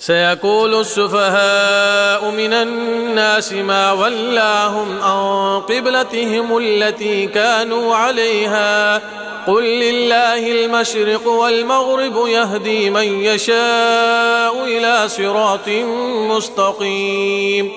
سيقول السفهاء من الناس ما ولاهم عن قبلتهم التي كانوا عليها قل لله المشرق والمغرب يهدي من يشاء إلى صراط مستقيم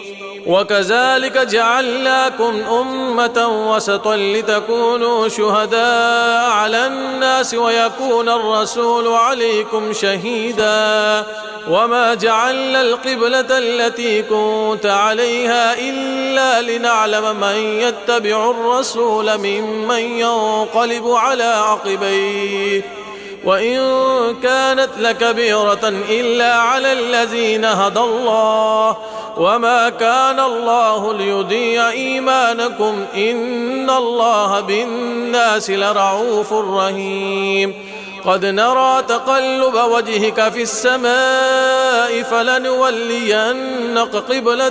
وكذلك جعلناكم أمة وسطا لتكونوا شهداء على الناس ويكون الرسول عليكم شهيدا وما جعلنا القبلة التي كنت عليها إلا لنعلم من يتبع الرسول ممن ينقلب على عقبيه وإن كانت لكبيرة إلا على الذين هدى الله وما كان الله ليضيع إيمانكم إن الله بالناس لرعوف رحيم قد نرى تقلب وجهك في السماء فلنولينك قبلة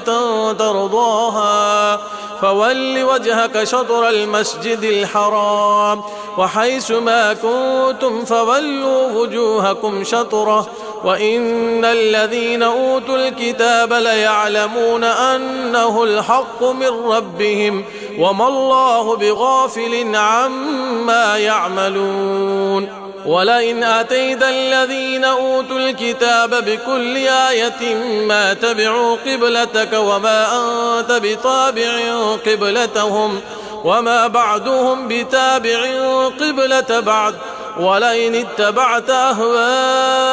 ترضاها فول وجهك شطر المسجد الحرام وحيث ما كنتم فولوا وجوهكم شطره وإن الذين أوتوا الكتاب ليعلمون أنه الحق من ربهم وما الله بغافل عما يعملون ولئن أتيت الذين أوتوا الكتاب بكل آية ما تبعوا قبلتك وما أنت بتابع قبلتهم وما بعدهم بتابع قبلة بعد ولئن اتبعت أهواءهم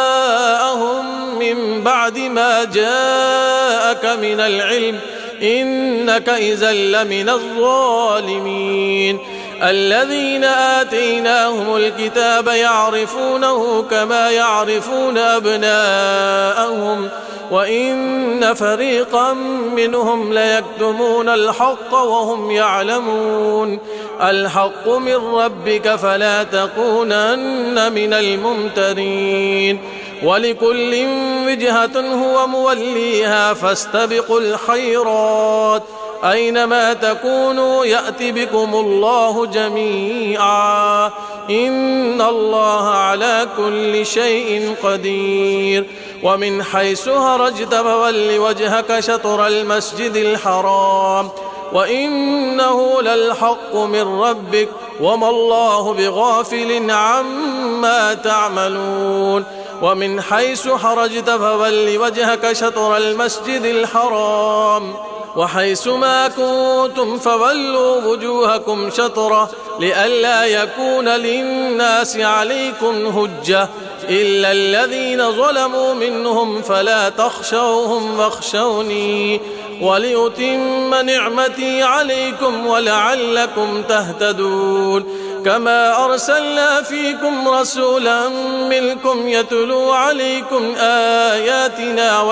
من بعد ما جاءك من العلم إنك إذا لمن الظالمين الذين آتيناهم الكتاب يعرفونه كما يعرفون أبناءهم وإن فريقا منهم ليكتمون الحق وهم يعلمون الحق من ربك فلا تكونن من الممترين ولكل وجهة هو موليها فاستبقوا الخيرات أينما تكونوا يأت بكم الله جميعا إن الله على كل شيء قدير ومن حيث خرجت فول وجهك شطر المسجد الحرام وإنه للحق من ربك وما الله بغافل عما تعملون ومن حيث خرجت فول وجهك شطر المسجد الحرام وحيث ما كنتم فولوا وجوهكم شطره لئلا يكون للناس عليكم هجة إلا الذين ظلموا منهم فلا تخشوهم واخشوني ولأتم نعمتي عليكم ولعلكم تهتدون كما أرسلنا فيكم رسولا منكم يتلو عليكم آياتنا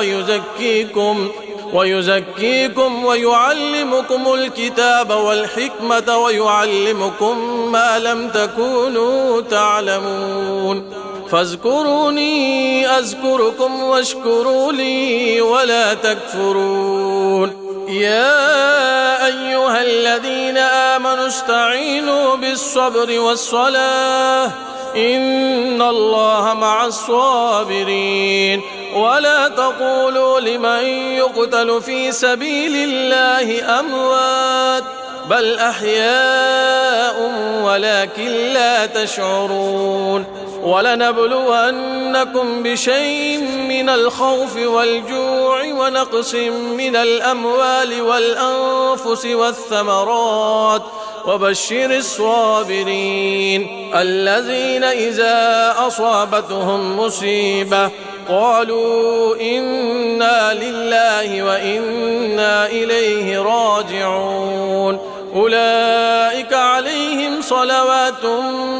ويزكيكم ويعلمكم الكتاب والحكمة ويعلمكم ما لم تكونوا تعلمون فاذكروني أذكركم واشكروا لي ولا تكفرون يا أيها الذين آمنوا استعينوا بالصبر والصلاة إن الله مع الصابرين ولا تقولوا لمن يقتل في سبيل الله أموات بل أحياء ولكن لا تشعرون ولنبلونكم بشيء من الخوف والجوع ونقص من الأموال والأنفس والثمرات وبشر الصابرين الذين إذا أصابتهم مصيبة قالوا إنا لله وإنا إليه راجعون أولئك عليهم صلوات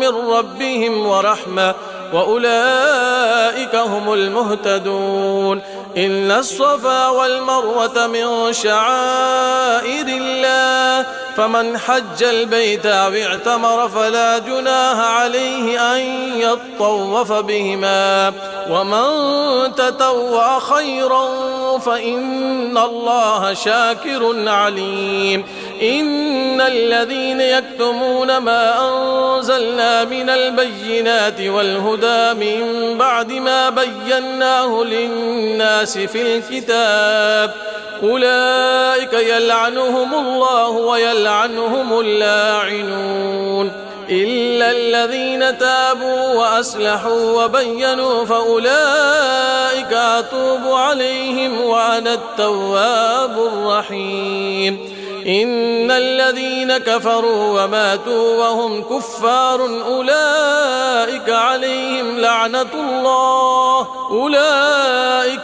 من ربهم ورحمة وأولئك هم المهتدون إن الصفا والمروة من شعائر الله فمن حج البيت أو اعتمر فلا جناح عليه أن يطوف بهما ومن تطوع خيرا فإن الله شاكر عليم إن الذين يكتمون ما أنزلنا من البينات والهدى الهدى من بعد ما بيناه للناس في الكتاب أولئك يلعنهم الله ويلعنهم اللاعنون إلا الذين تابوا وأصلحوا وبينوا فأولئك أتوب عليهم وأنا التواب الرحيم إن الذين كفروا وماتوا وهم كفار أولئك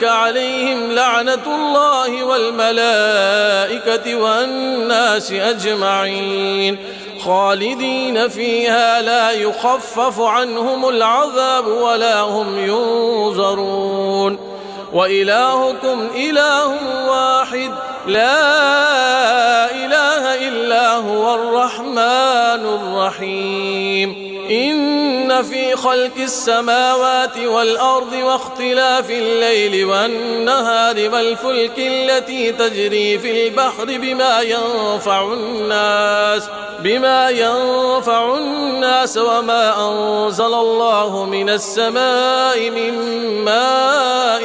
عليهم لعنة الله والملائكة والناس أجمعين خالدين فيها لا يخفف عنهم العذاب ولا هم ينظرون وإلهكم إله واحد لا إله إلا هو الرحمن الرحيم إن في خلق السماوات والأرض واختلاف الليل والنهار والفلك التي تجري في البحر بما ينفع الناس وما أنزل الله من السماء من ماء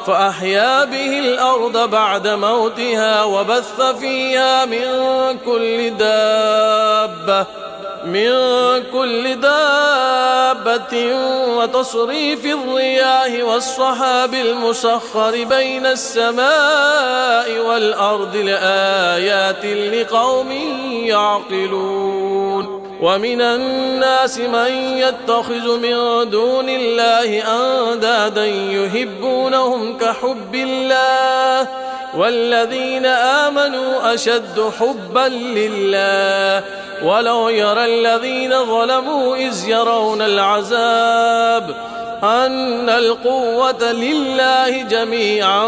فأحيا به الأرض بعد موتها وبث فيها من كل دابة وتصريف الرياح والصحاب المسخر بين السماء والأرض لآيات لقوم يعقلون ومن الناس من يتخذ من دون الله أندادا يحبونهم كحب الله والذين آمنوا أشد حبا لله ولو يرى الذين ظلموا إذ يرون العذاب أن القوة لله جميعا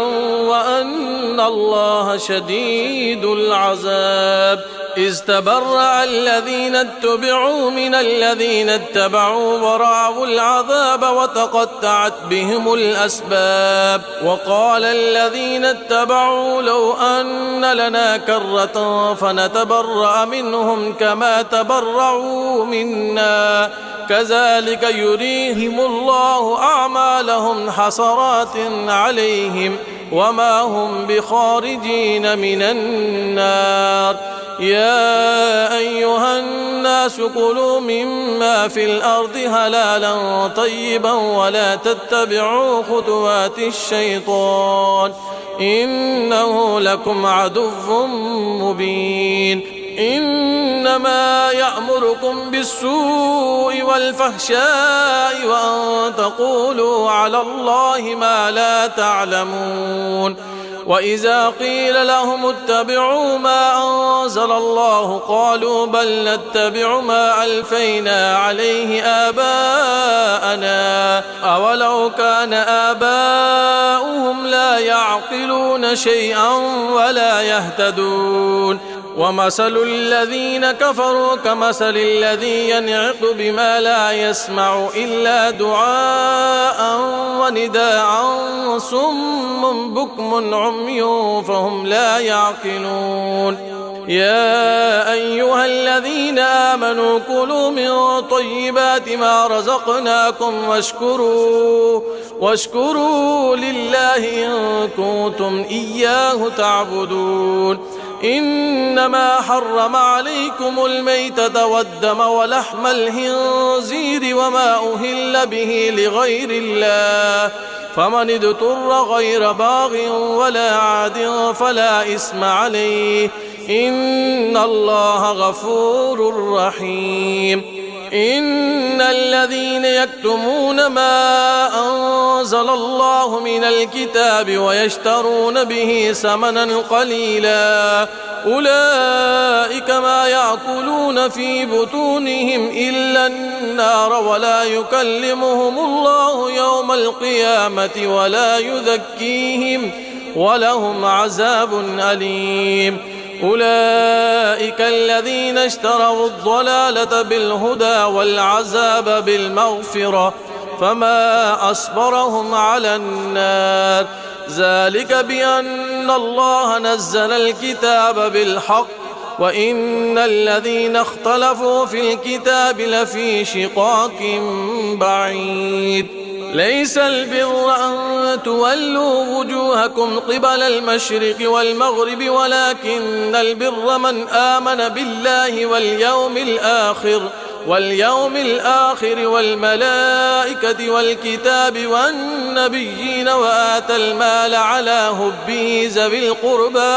وأن الله شديد العذاب إذ تبرأ الذين اتبعوا من الذين اتبعوا ورأوا العذاب وتقطعت بهم الأسباب وقال الذين اتبعوا لو أن لنا كرة فنتبرأ منهم كما تبرأوا منا كذلك يريهم الله أعمالهم حسرات عليهم وما هم بخارجين من النار يا أيها الناس كلوا مما في الأرض حلالا طيبا ولا تتبعوا خطوات الشيطان إنه لكم عدو مبين إنما يأمركم بالسوء والفحشاء وأن تقولوا على الله ما لا تعلمون وإذا قيل لهم اتبعوا ما أنزل الله قالوا بل نتبع ما ألفينا عليه آباءنا أولو كان آباؤهم لا يعقلون شيئا ولا يهتدون ومثل الذين كفروا كمثل الذي ينعق بما لا يسمع إلا دعاء ونداء صم بكم عمي فهم لا يعقلون يا أيها الذين آمنوا كلوا من طيبات ما رزقناكم واشكروا لله إن كنتم إياه تعبدون إنما حرم عليكم الميتة والدم ولحم الخنزير وما أهل به لغير الله فمن اضطر غير باغ ولا عاد فلا إثم عليه إن الله غفور رحيم إن الذين يكتمون ما أنزل الله من الكتاب ويشترون به ثمنا قليلا أولئك ما يأكلون في بطونهم إلا النار ولا يكلمهم الله يوم القيامة ولا يزكيهم ولهم عذاب أليم أولئك الذين اشتروا الضلالة بالهدى والعذاب بالمغفرة فما أصبرهم على النار ذلك بأن الله نزل الكتاب بالحق وإن الذين اختلفوا في الكتاب لفي شقاق بعيد. ليس البر أن تولوا وجوهكم قبل المشرق والمغرب ولكن البر من آمن بالله واليوم الآخر والملائكة والكتاب والنبيين وآتى المال على حبه ذوي القربى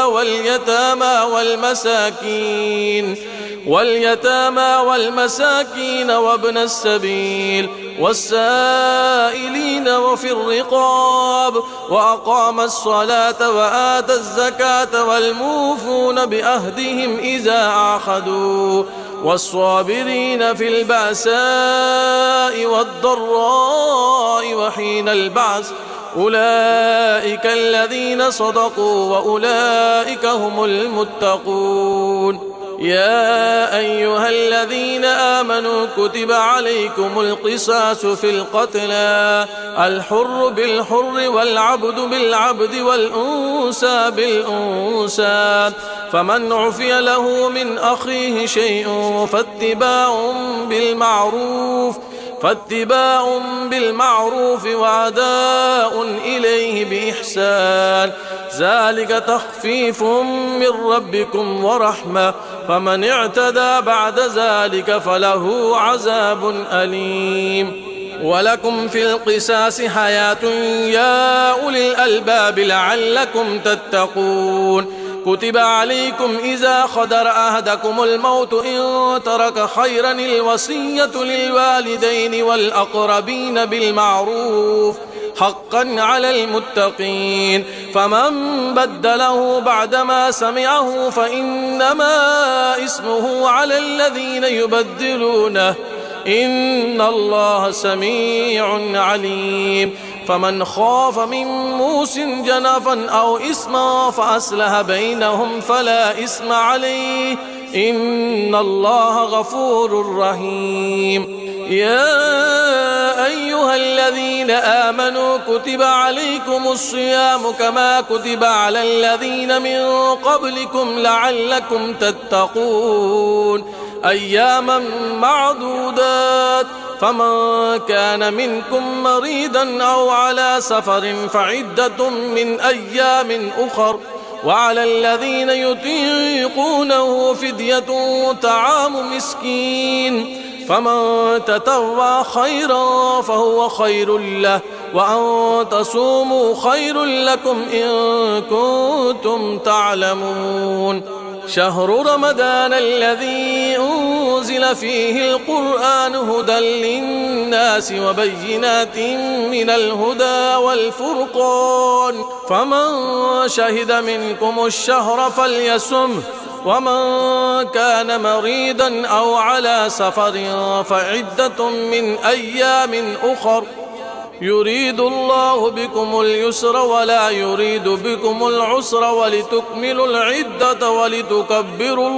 واليتامى والمساكين وابن السبيل والسائلين وفي الرقاب وأقام الصلاة وآتى الزكاة والموفون بعهدهم إذا عاهدوا والصابرين في البأساء والضراء وحين البعث أولئك الذين صدقوا وأولئك هم المتقون. يا أيها الذين آمنوا كتب عليكم القصاص في القتلى الحر بالحر والعبد بالعبد والأنثى بالأنثى فمن عفي له من أخيه شيء فاتباع بالمعروف وأداء إليه بإحسان ذلك تخفيف من ربكم ورحمة فمن اعتدى بعد ذلك فله عذاب أليم. ولكم في القصاص حياة يا أولي الألباب لعلكم تتقون. كتب عليكم إذا حضر أحدكم الموت إن ترك خيرا الوصية للوالدين والأقربين بالمعروف حقا على المتقين فمن بدله بعدما سمعه فإنما اسمه على الذين يبدلونه إن الله سميع عليم. فمن خاف من موص جنفا أو إثما فأصلح بينهم فلا إثم عليه إن الله غفور رحيم. يا أيها الذين آمنوا كتب عليكم الصيام كما كتب على الذين من قبلكم لعلكم تتقون أياما معدودات فمن كان منكم مريضا أو على سفر فعدة من أيام أخر وعلى الذين يطيقونه فدية طعام مسكين فمن تطوع خيرا فهو خير له وأن تصوموا خير لكم إن كنتم تعلمون. شهر رمضان الذي أنزل فيه القرآن هدى للناس وبينات من الهدى والفرقان فمن شهد منكم الشهر فليصمه ومن كان مريضا أو على سفر فعدة من أيام أخر يريد الله بكم اليسر ولا يريد بكم العسر ولتكملوا العدة ولتكبروا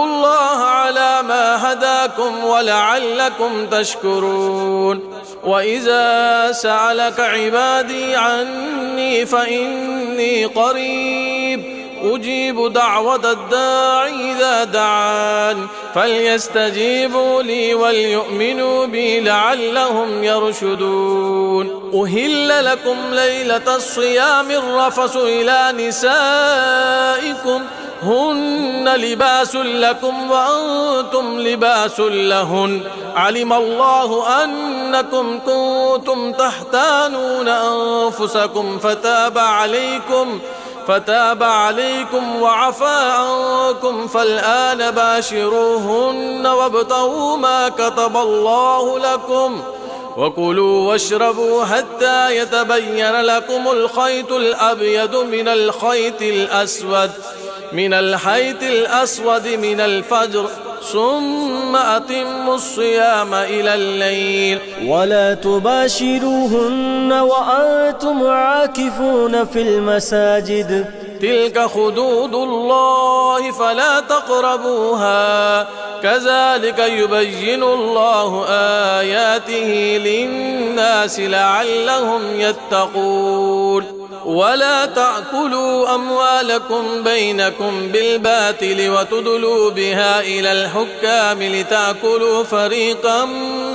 الله على ما هداكم ولعلكم تشكرون. وإذا سألك عبادي عني فإني قريب أجيب دعوة الداع إذا دعان فليستجيبوا لي وليؤمنوا بي لعلهم يرشدون. أهل لكم ليلة الصيام الرفث إلى نسائكم هن لباس لكم وأنتم لباس لهن علم الله أنكم كنتم تختانون أنفسكم فتاب عليكم وعفى عنكم فالآن باشروهن وابتغوا ما كتب الله لكم وكلوا واشربوا حتى يتبين لكم الخيط الأبيض من الخيط الأسود من الفجر ثم أتموا الصيام إلى الليل ولا تباشروهن وأنتم عاكفون في المساجد تلك حدود الله فلا تقربوها كذلك يبين الله آياته للناس لعلهم يتقون ولا تأكلوا أموالكم بينكم بالباطل وتدلوا بها إلى الحكام لتأكلوا فريقا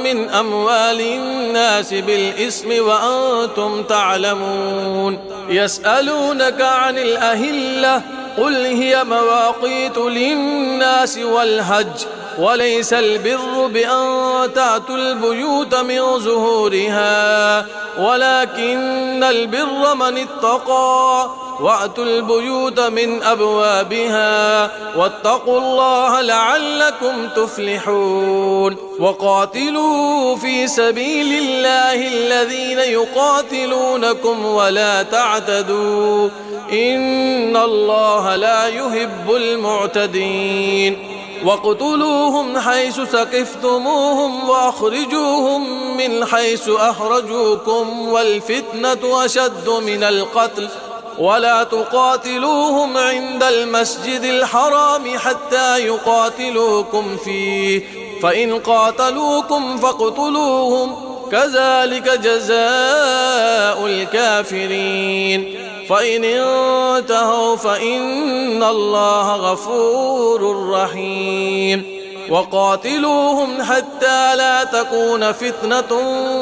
من أموال الناس بالإثم وأنتم تعلمون يسألونك عن الأهلة قل هي مواقيت للناس والحج وليس البر بأن تأتوا البيوت من ظهورها ولكن البر من اتقى وأتوا البيوت من أبوابها واتقوا الله لعلكم تفلحون وقاتلوا في سبيل الله الذين يقاتلونكم ولا تعتدوا إن الله لا يحب المعتدين واقتلوهم حيث ثقفتموهم وأخرجوهم من حيث أخرجوكم والفتنة أشد من القتل ولا تقاتلوهم عند المسجد الحرام حتى يقاتلوكم فيه فإن قاتلوكم فاقتلوهم كذلك جزاء الكافرين فإن انتهوا فإن الله غفور رحيم وقاتلوهم حتى لا تكون فتنة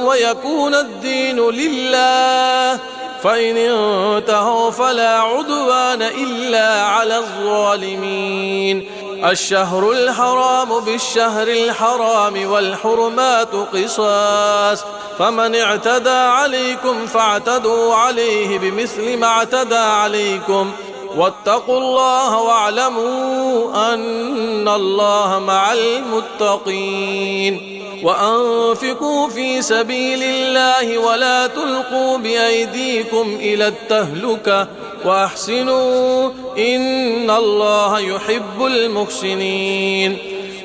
ويكون الدين لله فإن انتهوا فلا عدوان إلا على الظالمين الشهر الحرام بالشهر الحرام والحرمات قصاص فمن اعتدى عليكم فاعتدوا عليه بمثل ما اعتدى عليكم واتقوا الله واعلموا أن الله مع المتقين وأنفقوا في سبيل الله ولا تلقوا بأيديكم إلى التهلكة وأحسنوا إن الله يحب المحسنين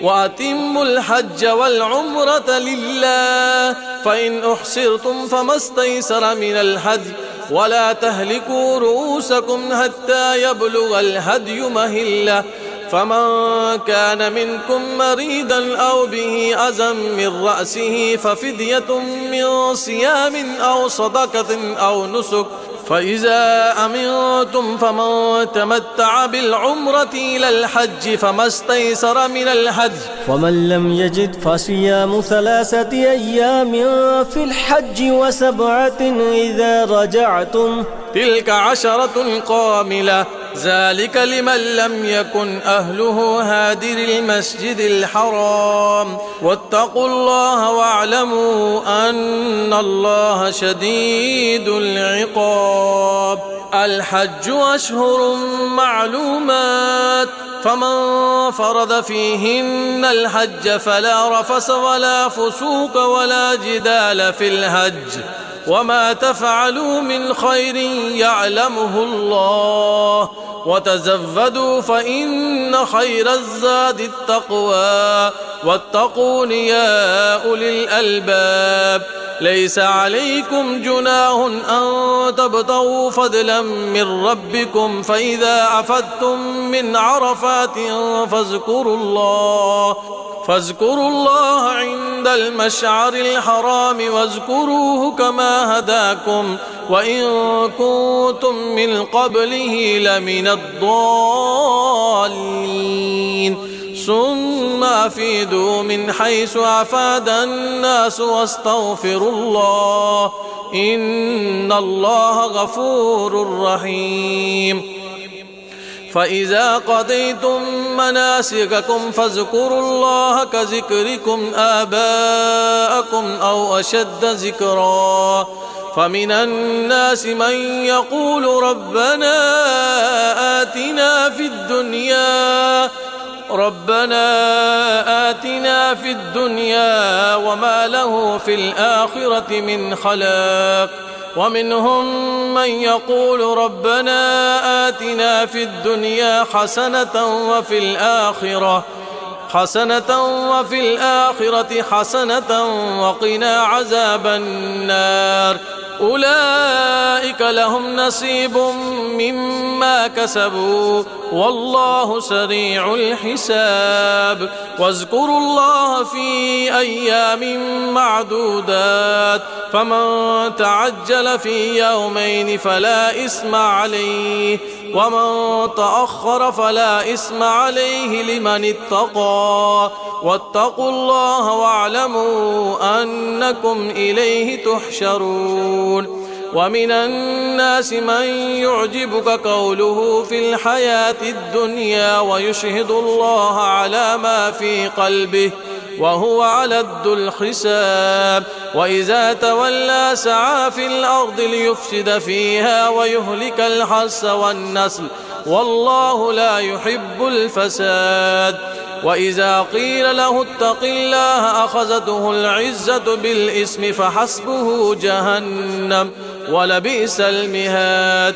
وأتموا الحج والعمرة لله فإن أحصرتم فما استيسر من الهدي ولا تهلكوا رؤوسكم حتى يبلغ الهدي مهله فمن كان منكم مريضا أو به أذى من رأسه ففدية من صيام أو صدقة أو نسك فإذا أمنتم فمن تمتع بالعمرة إلى الحج فما استيسر من الهدي فمن لم يجد فصيام 3 أيام في الحج و7 إذا رجعتم تلك 10 كاملة ذلك لمن لم يكن أهله هادر المسجد الحرام واتقوا الله واعلموا أن الله شديد العقاب الحج أشهر معلومات فمن فرض فيهن الحج فلا رفث ولا فسوق ولا جدال في الحج وما تفعلوا من خير يعلمه الله وتزودوا فإن خير الزاد التقوى واتقون يا أولي الألباب ليس عليكم جناح أن تبتغوا فضلا من ربكم فإذا أفضتم من عرفات فاذكروا الله عند المشعر الحرام واذكروه كما هداكم وإن كنتم من قبله لمن الضالين ثم أفيدوا من حيث أفاد الناس واستغفروا الله إن الله غفور رحيم فإذا قضيتم مناسككم فاذكروا الله كذكركم آباءكم أو أشد ذكرا فمن الناس من يقول ربنا آتنا في الدنيا وما له في الآخرة من خلاق ومنهم من يقول ربنا آتنا في الدنيا حسنة وفي الآخرة حسنة وقنا عذاب النار أولئك لهم نصيب مما كسبوا والله سريع الحساب. واذكروا الله في أيام معدودات فمن تعجل في يومين فلا إثم عليه ومن تأخر فلا إثم عليه لمن اتقى واتقوا الله واعلموا أنكم إليه تحشرون. ومن الناس من يعجبك قوله في الحياة الدنيا ويشهد الله على ما في قلبه وهو علد الحساب. وإذا تولى سعى في الأرض ليفسد فيها ويهلك الحرث والنسل والله لا يحب الفساد. وإذا قيل له اتق الله أخذته العزة بالإثم فحسبه جهنم ولبئس المهاد.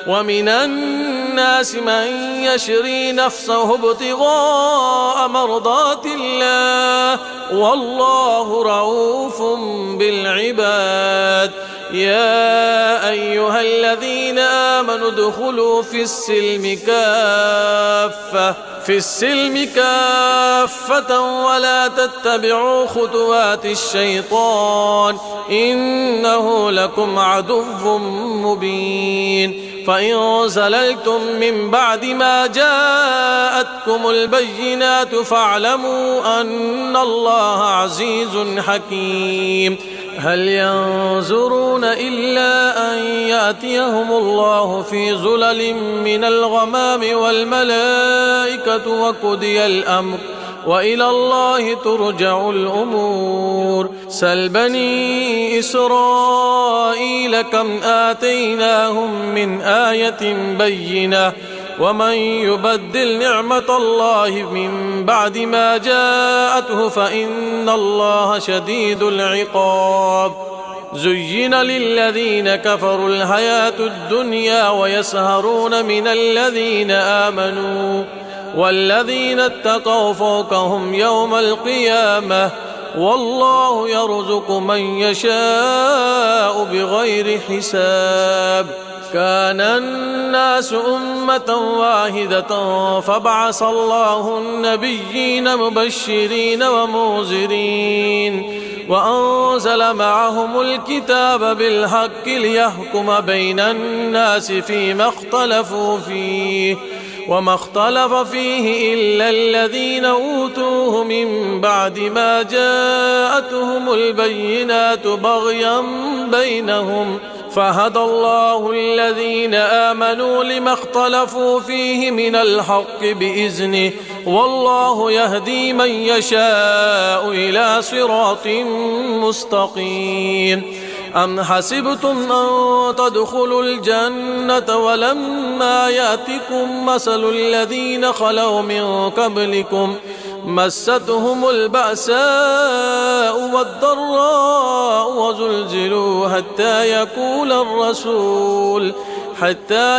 ومن الناس من يشري نفسه ابتغاء مرضات الله والله رؤوف بالعباد. يا أيها الذين آمنوا ادخلوا في السلم كافة ولا تتبعوا خطوات الشيطان إنه لكم عدو مبين. فإن زللتم من بعد ما جاءتكم البينات فاعلموا أن الله عزيز حكيم. هل ينظرون إلا أن يأتيهم الله في ظلل من الغمام والملائكة وقضي الأمر وإلى الله ترجع الأمور. سل بني إسرائيل كم آتيناهم من آية بينة ومن يبدل نعمة الله من بعد ما جاءته فإن الله شديد العقاب. زين للذين كفروا الحياة الدنيا ويسهرون من الذين آمنوا والذين اتقوا فوقهم يوم القيامة والله يرزق من يشاء بغير حساب. كان الناس أمة واحدة فبعث الله النبيين مبشرين ومنذرين وأنزل معهم الكتاب بالحق ليحكم بين الناس فيما اختلفوا فيه وما اختلف فيه إلا الذين أوتوه من بعد ما جاءتهم البينات بغيا بينهم فهدى الله الذين آمنوا لما اختلفوا فيه من الحق بإذنه والله يهدي من يشاء إلى صراط مستقيم. أم حسبتم أن تدخلوا الجنة ولما يأتكم مثل الذين خلوا من قبلكم مستهم البأساء والضراء وزلزلوا حتى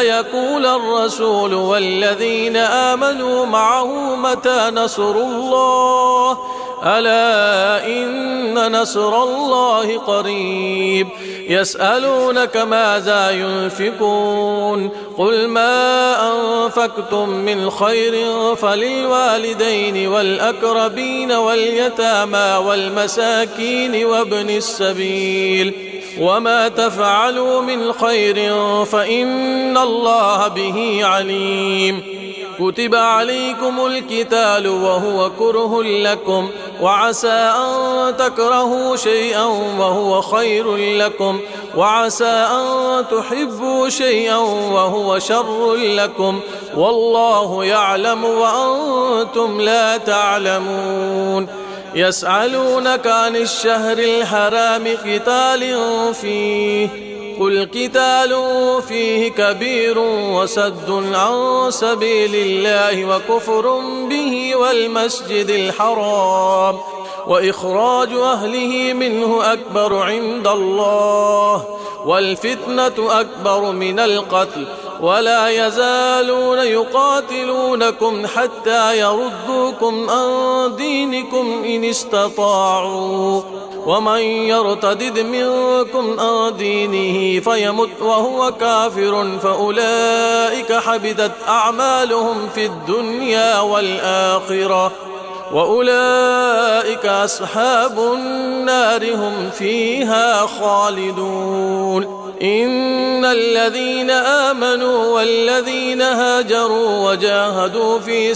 يقول الرسول والذين آمنوا معه متى نصر الله ألا إن نصر الله قريب. يسألونك ماذا ينفقون قل ما أنفقتم من خير فللوالدين والأقربين واليتامى والمساكين وابن السبيل وما تفعلوا من خير فإن الله به عليم. كتب عليكم القتال وهو كره لكم وعسى أن تكرهوا شيئا وهو خير لكم وعسى أن تحبوا شيئا وهو شر لكم والله يعلم وأنتم لا تعلمون. يسألونك عن الشهر الحرام قتال فيه قل قتال فيه كبير وسد عن سبيل الله وكفر به والمسجد الحرام وإخراج أهله منه أكبر عند الله والفتنة أكبر من القتل ولا يزالون يقاتلونكم حتى يردوكم عن دينكم إن استطاعوا ومن يرتد منكم عن دينه فيمت وهو كافر فأولئك حبطت أعمالهم في الدنيا والآخرة وأولئك أصحاب النار هم فيها خالدون. إن الذين آمنوا والذين هاجروا وجاهدوا في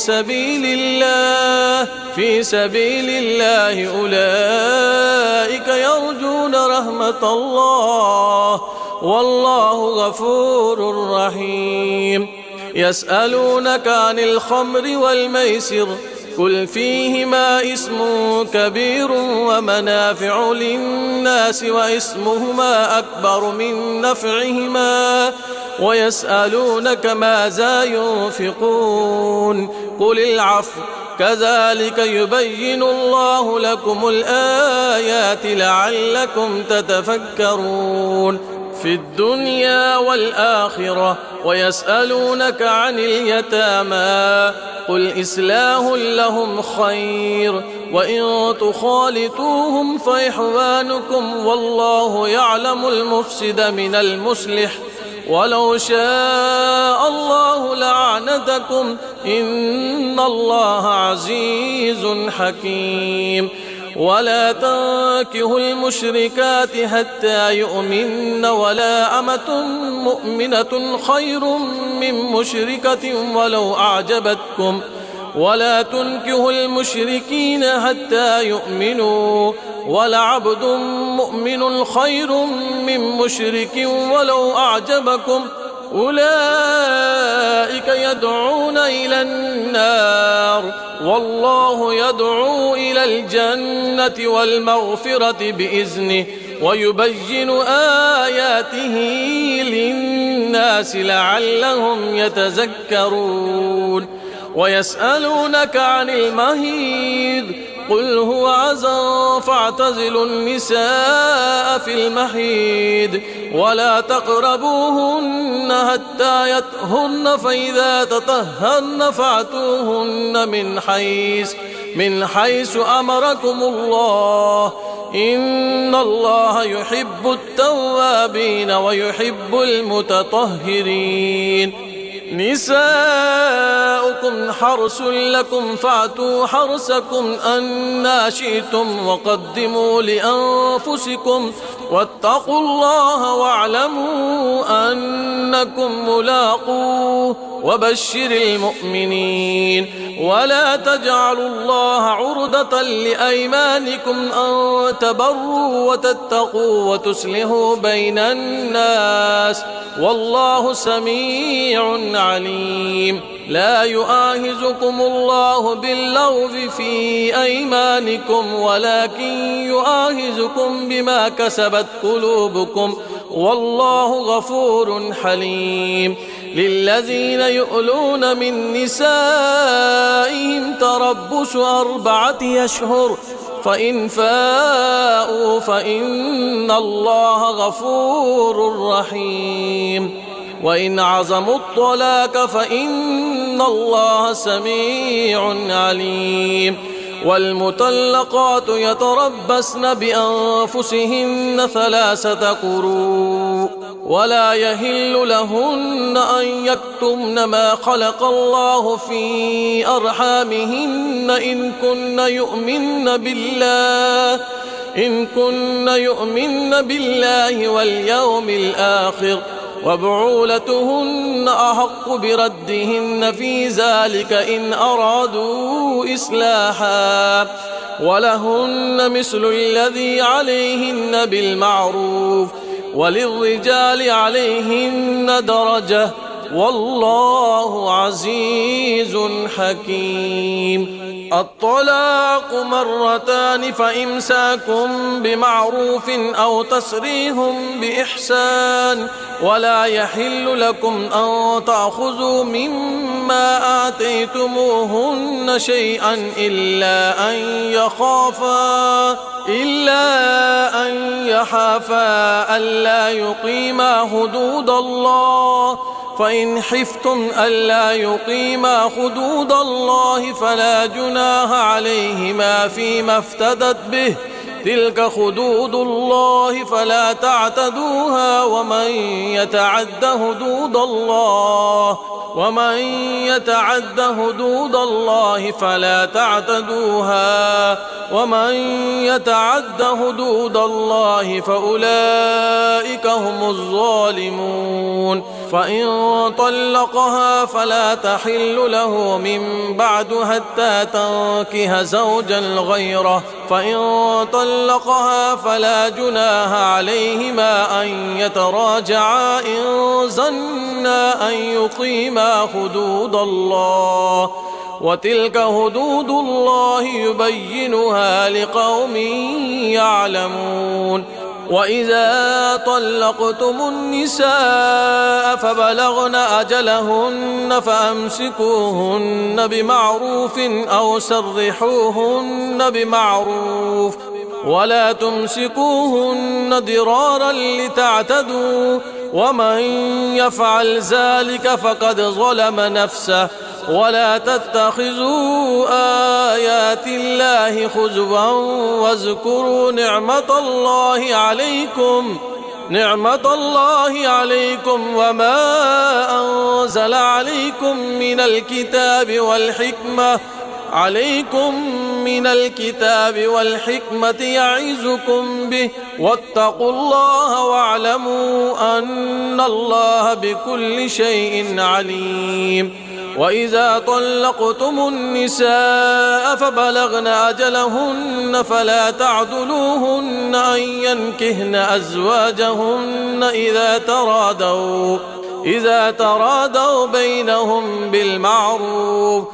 سبيل الله أولئك يرجون رحمة الله والله غفور رحيم. يسألونك عن الخمر والميسر قل فيهما اسم كبير ومنافع للناس واسمهما أكبر من نفعهما ويسألونك ماذا ينفقون قل العفو كذلك يبين الله لكم الآيات لعلكم تتفكرون في الدنيا والآخرة. ويسألونك عن اليتامى قل إصلاح لهم خير وإن تخالطوهم فإخوانكم والله يعلم المفسد من المصلح ولو شاء الله لعنتكم إن الله عزيز حكيم. ولا تنكحوا المشركات حتى يؤمن ولا أمة مؤمنة خير من مشركة ولو أعجبتكم ولا تنكحوا المشركين حتى يؤمنوا ولعبد مؤمن خير من مشرك ولو أعجبكم أولئك يدعون إلى النار والله يدعو إلى الجنة والمغفرة بإذنه ويبين آياته للناس لعلهم يتذكرون. ويسألونك عن المهيض قل هو أذى فاعتزلوا النساء في المحيض ولا تقربوهن حتى يطهرن فإذا تطهرن فأتوهن من حيث أمركم الله إن الله يحب التوابين ويحب المتطهرين. نساؤكم حرث لكم فأتوا حرثكم أنى شئتم وقدموا لأنفسكم واتقوا الله واعلموا أنكم ملاقوه وبشر المؤمنين. ولا تجعلوا الله عرضة لأيمانكم أن تبروا وتتقوا وتصلحوا بين الناس والله سميع عليم. لا يؤاخذكم الله باللغو في أيمانكم ولكن يؤاخذكم بما كسبت قلوبكم والله غفور حليم. للذين يؤلون من نسائهم تربص 4 أشهر فإن فاءوا فإن الله غفور رحيم. وإن عزموا الطلاق فإن الله سميع عليم. والمطلقات يتربصن بأنفسهن 3 قروء ولا يحل لهن أن يكتمن ما خلق الله في أرحامهن إن كن يؤمن بالله واليوم الآخر وبعولتهن أحق بردهن في ذلك إن أرادوا إصلاحا ولهن مثل الذي عليهن بالمعروف وللرجال عليهن درجة والله عزيز حكيم. الطلاق 2 فإمساك بمعروف أو تسريح بإحسان ولا يحل لكم أن تأخذوا مما آتيتموهن شيئا إلا أن يخافا ألا يقيما حدود الله فإن خفتم ألا يقيما حدود الله فلا جناح عليهما فيما افتدت به، تلك حدود الله فلا تعتدوها، ومن يتعد حدود الله فلا تعتدوها، ومن يتعد حدود الله فأولئك هم الظالمون. فإن طلقها فلا تحل له من بعد حتى تنكح زوجا غيره، فإن طلقها فلا جناح عليهما أن يتراجعا إن ظنا أن يقيما حدود الله، وتلك حدود الله يبينها لقوم يعلمون. وإذا طلقتم النساء فبلغن أجلهن فأمسكوهن بمعروف أو سرحوهن بمعروف، ولا تمسكوهن ضرارا لتعتدوا، ومن يفعل ذلك فقد ظلم نفسه. ولا تتخذوا آيات الله هزوا واذكروا نعمة الله عليكم وما أنزل عليكم من الكتاب والحكمة يعظكم به، واتقوا الله واعلموا أن الله بكل شيء عليم. وإذا طلقتم النساء فبلغن أجلهن فلا تعضلوهن أن ينكحن أزواجهن إذا ترادوا بينهم بالمعروف،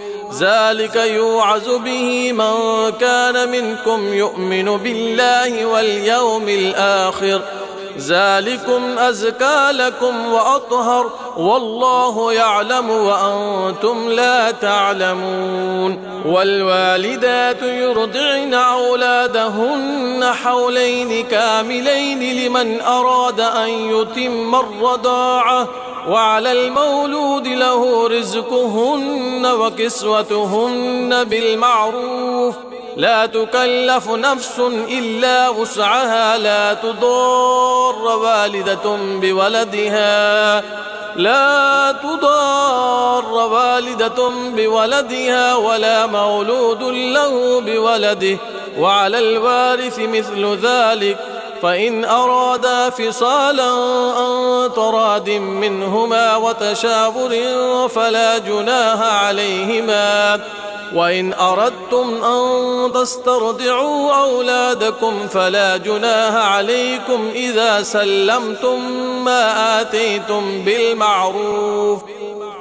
ذلك يوعظ به من كان منكم يؤمن بالله واليوم الآخر، ذلكم أزكى لكم وأطهر، والله يعلم وأنتم لا تعلمون. والوالدات يرضعن أولادهن حولين كاملين لمن أراد أن يتم الرضاعة، وعلى المولود له رزقهن وكسوتهن بالمعروف، لا تكلف نفس إلا وسعها، لا تضار والدة بولدها ولا مولود له بولده، وعلى الوارث مثل ذلك، فإن أرادا فصالا عن تراض منهما وتشاور فلا جناح عليهما. وإن أردتم أن تسترضعوا أولادكم فلا جناح عليكم إذا سلمتم ما آتيتم بالمعروف،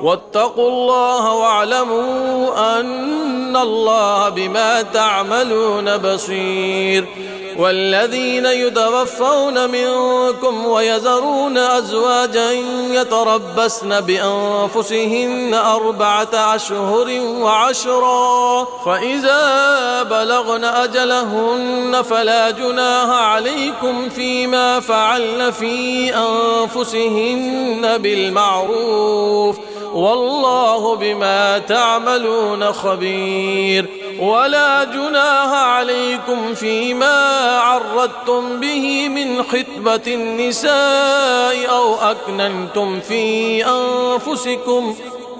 واتقوا الله واعلموا أن الله بما تعملون بصير. والذين يتوفون منكم ويذرون أزواجا يتربصن بأنفسهن 4 أشهر و10، فإذا بلغن أجلهن فلا جناح عليكم فيما فعلن في أنفسهن بالمعروف، والله بما تعملون خبير. ولا جناح عليكم فيما عرضتم به من خطبة النساء أو أكننتم في أنفسكم،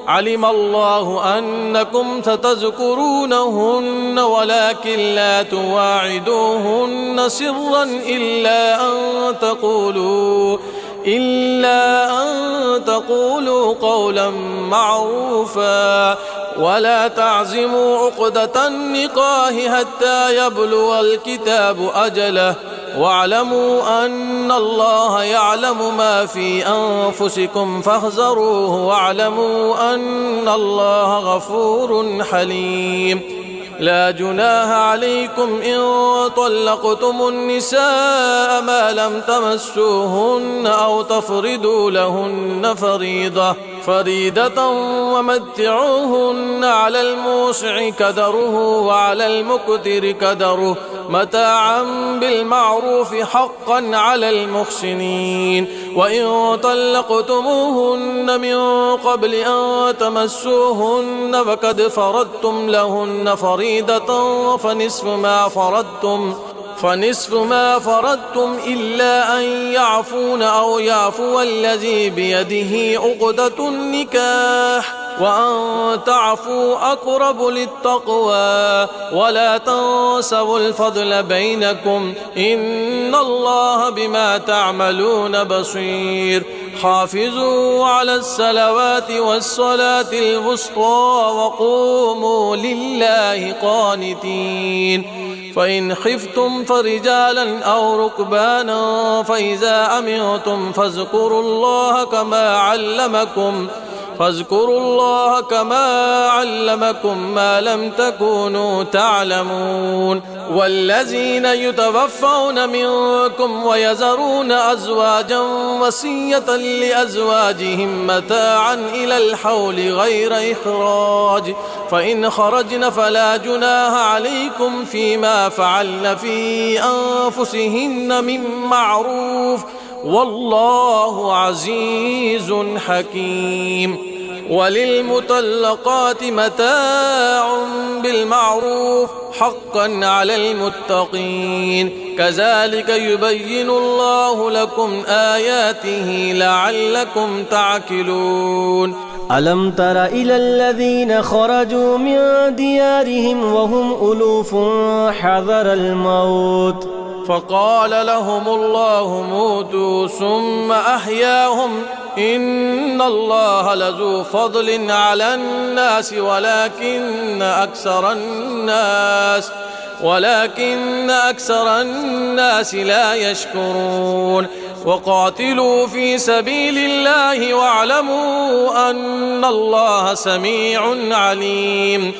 علم الله أنكم ستذكرونهن ولكن لا تواعدوهن سرا إلا أن تقولوا قولا معروفا، ولا تعزموا عقدة النكاح حتى يبلغ الكتاب أجله، واعلموا أن الله يعلم ما في أنفسكم فاحذروه، واعلموا أن الله غفور حليم. لا جناح عليكم إن طلقتم النساء ما لم تمسوهن أو تفرضوا لهن فريضة، فريدة ومتعوهن على الموسع قدره وعلى المقتر قدره متاعا بالمعروف حقا على المحسنين. وإن طلقتموهن من قبل أن تمسوهن فقد فرضتم لهن فريضة فنصف ما فرضتم إلا أن يعفون أو يعفو الذي بيده عقدة النكاح وأن تعفوا أقرب للتقوى ولا تنسوا الفضل بينكم إن الله بما تعملون بصير. حافظوا على الصلوات والصلاة الوسطى وقوموا لله قانتين. فإن خفتم فرجالا أو ركبانا فإذا أمنتم فاذكروا الله كما علمكم ما لم تكونوا تعلمون. والذين يتوفون منكم ويذرون أزواجا وصية لأزواجهم متاعا إلى الحول غير إخراج فإن خرجن فلا جناح عليكم فيما فعلن في أنفسهن من معروف والله عزيز حكيم. وللمطلقات متاع بالمعروف حقا على المتقين كذلك يبين الله لكم آياته لعلكم تعقلون. ألم تر إلى الذين خرجوا من ديارهم وهم ألوف حذر الموت فقال لهم الله موتوا ثم أحياهم إن الله لذو فضل على الناس ولكن أكثر الناس لا يشكرون. وقاتلوا في سبيل الله واعلموا أن الله سميع عليم.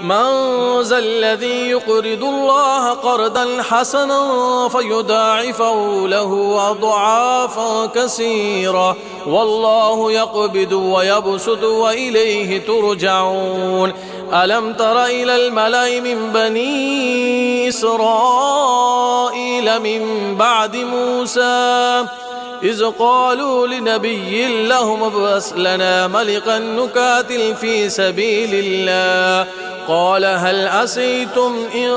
من ذا الذي يقرض الله قرضا حسنا فيضاعفه له أضعافا كثيرة والله يقبض ويبسط وإليه ترجعون. ألم تر إلى الملأ من بني إسرائيل من بعد موسى إذ قالوا لنبي لهم ابعث لنا ملكا نقاتل في سبيل الله قال هل عسيتم إن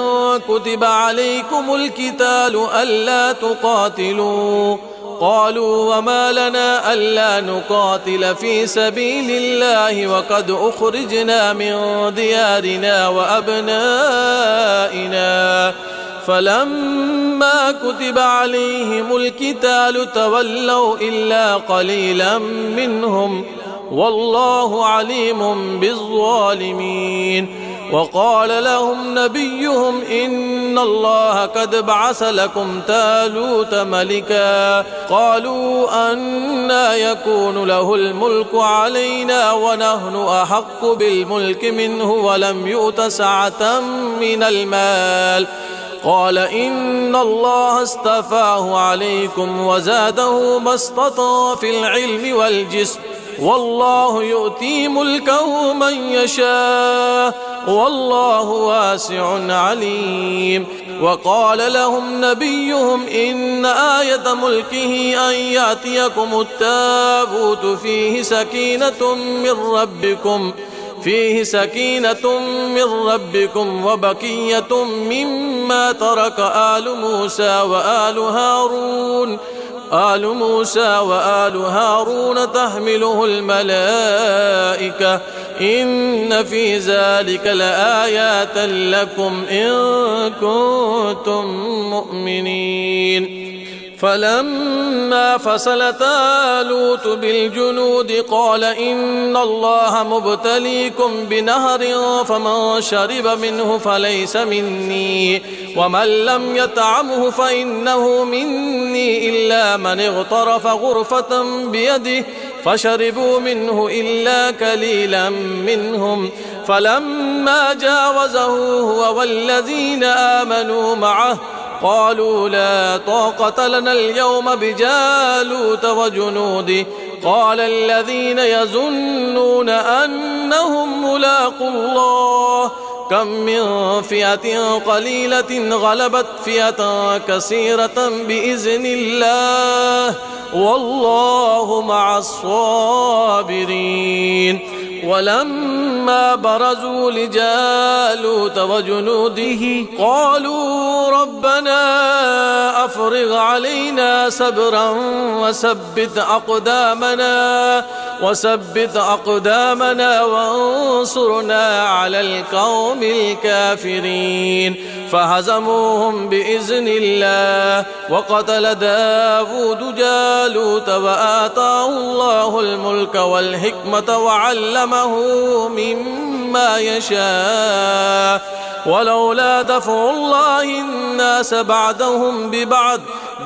كتب عليكم القتال ألا تقاتلوا قالوا وما لنا ألا نقاتل في سبيل الله وقد أخرجنا من ديارنا وأبنائنا فلما كتب عليهم القتال تولوا إلا قليلا منهم والله عليم بالظالمين. وقال لهم نبيهم إن الله قد بعث لكم طالوت ملكا قالوا أنى يكون له الملك علينا ونحن أحق بالملك منه ولم يؤت سعة من المال قال إن الله اصطفاه عليكم وزاده بسطة في العلم والجسم والله يؤتي ملكه من يشاء والله واسع عليم. وقال لهم نبيهم إن آية ملكه أن يأتيكم التابوت فيه سكينة من ربكم وبقية مما ترك آل موسى وآل هارون تحمله الملائكة إن في ذلك لآيات لكم إن كنتم مؤمنين. فلما فصل طالوت بالجنود قال إن الله مبتليكم بنهر فمن شرب منه فليس مني ومن لم يطعمه فإنه مني إلا من اغترف غرفة بيده فشربوا منه إلا قليلا منهم فلما جاوزه هو والذين آمنوا معه قالوا لا طاقة لنا اليوم بجالوت وجنوده قال الذين يظنون أنهم ملاقو الله كم من فئة قليلة غلبت فئة كثيرة بإذن الله والله مع الصابرين. ولما برزوا لجالوت وجنوده قالوا ربنا أفرغ علينا صبرا وثبت أقدامنا وانصرنا على القوم الكافرين. فهزموهم بإذن الله وقتل داود جالوت وآتاه الله الملك والحكمة وعلمه مما يشاء ولولا دفع الله الناس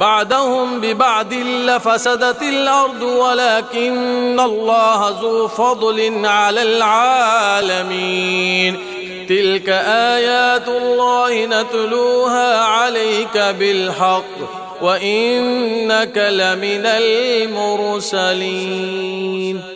بعدهم ببعض لفسدت الأرض ولكن الله ذو فضل على العالمين. تلك آيات الله نتلوها عليك بالحق وإنك لمن المرسلين.